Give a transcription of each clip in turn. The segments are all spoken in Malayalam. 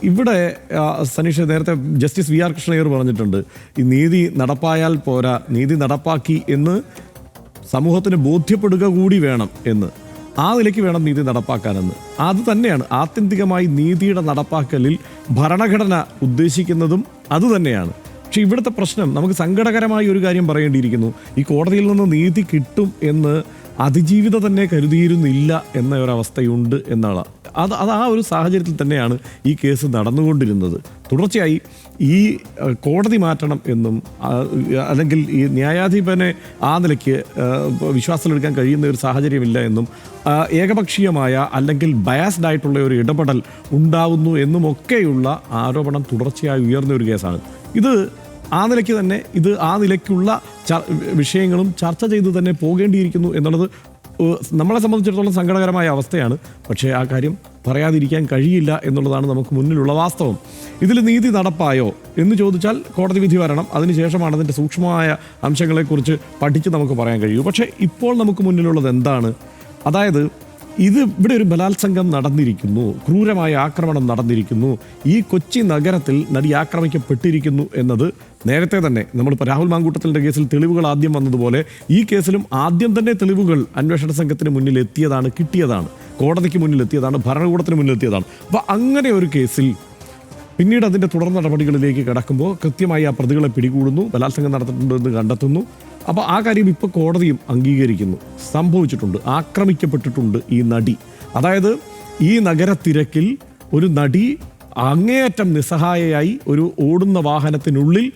ഇവിടെ സനീഷ് നേരത്തെ ജസ്റ്റിസ് വി ആർ കൃഷ്ണയ്യർ പറഞ്ഞിട്ടുണ്ട്, ഈ നീതി നടപ്പായാൽ പോരാ, നീതി നടപ്പാക്കി എന്ന് സമൂഹത്തിന് ബോധ്യപ്പെടുക കൂടി വേണം എന്ന്. ആ നിലയ്ക്ക് വേണം നീതി നടപ്പാക്കാനെന്ന്. അത് തന്നെയാണ് ആത്യന്തികമായി നീതിയുടെ നടപ്പാക്കലിൽ ഭരണഘടന ഉദ്ദേശിക്കുന്നതും അതുതന്നെയാണ്. പക്ഷെ ഇവിടുത്തെ പ്രശ്നം, നമുക്ക് സങ്കടകരമായ ഒരു കാര്യം പറയേണ്ടിയിരിക്കുന്നു. ഈ കോടതിയിൽ നിന്ന് നീതി കിട്ടും എന്ന് അതിജീവിത തന്നെ കരുതിയിരുന്നില്ല എന്ന ഒരവസ്ഥയുണ്ട് എന്നാണ്. അത് ആ ഒരു സാഹചര്യത്തിൽ തന്നെയാണ് ഈ കേസ് നടന്നുകൊണ്ടിരുന്നത്. തുടർച്ചയായി ഈ കോടതി മാറ്റണം എന്നും അല്ലെങ്കിൽ ഈ ന്യായാധിപനെ ആ നിലയ്ക്ക് വിശ്വാസത്തിലെടുക്കാൻ കഴിയുന്ന ഒരു സാഹചര്യമില്ല എന്നും ഏകപക്ഷീയമായ അല്ലെങ്കിൽ ബയാസ്ഡ് ആയിട്ടുള്ള ഒരു ഇടപെടൽ ഉണ്ടാവുന്നു എന്നുമൊക്കെയുള്ള ആരോപണം തുടർച്ചയായി ഉയർന്ന ഒരു കേസാണ് ഇത്. ആ നിലയ്ക്ക് തന്നെ ആ നിലയ്ക്കുള്ള വിഷയങ്ങളും ചർച്ച ചെയ്ത് തന്നെ പോകേണ്ടിയിരിക്കുന്നു എന്നുള്ളത് നമ്മളെ സംബന്ധിച്ചിടത്തോളം സങ്കടകരമായ അവസ്ഥയാണ്. പക്ഷേ ആ കാര്യം പറയാതിരിക്കാൻ കഴിയില്ല എന്നുള്ളതാണ് നമുക്ക് മുന്നിലുള്ള വാസ്തവം. ഇതിൽ നീതി നടപ്പായോ എന്ന് ചോദിച്ചാൽ കോടതി വിധി വരണം, അതിനുശേഷമാണ് അതിൻ്റെ സൂക്ഷ്മമായ അംശങ്ങളെക്കുറിച്ച് പഠിച്ച് നമുക്ക് പറയാൻ കഴിയൂ. പക്ഷേ ഇപ്പോൾ നമുക്ക് മുന്നിലുള്ളത് എന്താണ്? അതായത് ഇവിടെ ഒരു ബലാത്സംഗം നടന്നിരിക്കുന്നു, ക്രൂരമായ ആക്രമണം നടന്നിരിക്കുന്നു, ഈ കൊച്ചി നഗരത്തിൽ നടി ആക്രമിക്കപ്പെട്ടിരിക്കുന്നു എന്നത് നേരത്തെ തന്നെ നമ്മളിപ്പോൾ രാഹുൽ മാങ്കൂട്ടത്തിൻ്റെ കേസിൽ തെളിവുകൾ ആദ്യം വന്നതുപോലെ ഈ കേസിലും ആദ്യം തന്നെ തെളിവുകൾ അന്വേഷണ സംഘത്തിന് മുന്നിൽ എത്തിയതാണ്, കിട്ടിയതാണ്, കോടതിക്ക് മുന്നിൽ എത്തിയതാണ്, ഭരണകൂടത്തിന് മുന്നിൽ എത്തിയതാണ്. അപ്പോൾ അങ്ങനെ ഒരു കേസിൽ പിന്നീട് അതിൻ്റെ തുടർ നടപടികളിലേക്ക് കടക്കുമ്പോൾ കൃത്യമായി ആ പ്രതികളെ പിടികൂടുന്നു, ബലാത്സംഗം നടത്തിയിട്ടുണ്ടെന്ന് കണ്ടെത്തുന്നു. അപ്പോൾ ആ കാര്യം ഇപ്പോൾ കോടതിയും അംഗീകരിക്കുന്നു, സംഭവിച്ചിട്ടുണ്ട്, ആക്രമിക്കപ്പെട്ടിട്ടുണ്ട് ഈ നടി. അതായത് ഈ നഗരത്തിരക്കിൽ ഒരു നടി അങ്ങേയറ്റം നിസ്സഹായയായി ഒരു ഓടുന്ന വാഹനത്തിനുള്ളിൽ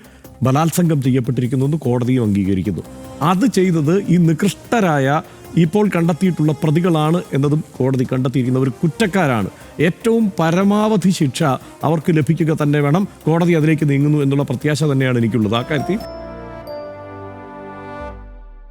ബലാത്സംഗം ചെയ്യപ്പെട്ടിരിക്കുന്നു എന്ന് കോടതിയും അംഗീകരിക്കുന്നു. അത് ചെയ്തത് ഈ നികൃഷ്ടരായ ഇപ്പോൾ കണ്ടെത്തിയിട്ടുള്ള പ്രതികളാണ് എന്നതും കോടതി കണ്ടെത്തിയിരിക്കുന്ന ഒരു കുറ്റക്കാരാണ്. ഏറ്റവും പരമാവധി ശിക്ഷ അവർക്ക് ലഭിക്കുക തന്നെ വേണം. കോടതി അതിലേക്ക് നീങ്ങുന്നു എന്നുള്ള പ്രത്യാശ തന്നെയാണ് എനിക്കുള്ളത്. ആ കാര്യത്തിൽ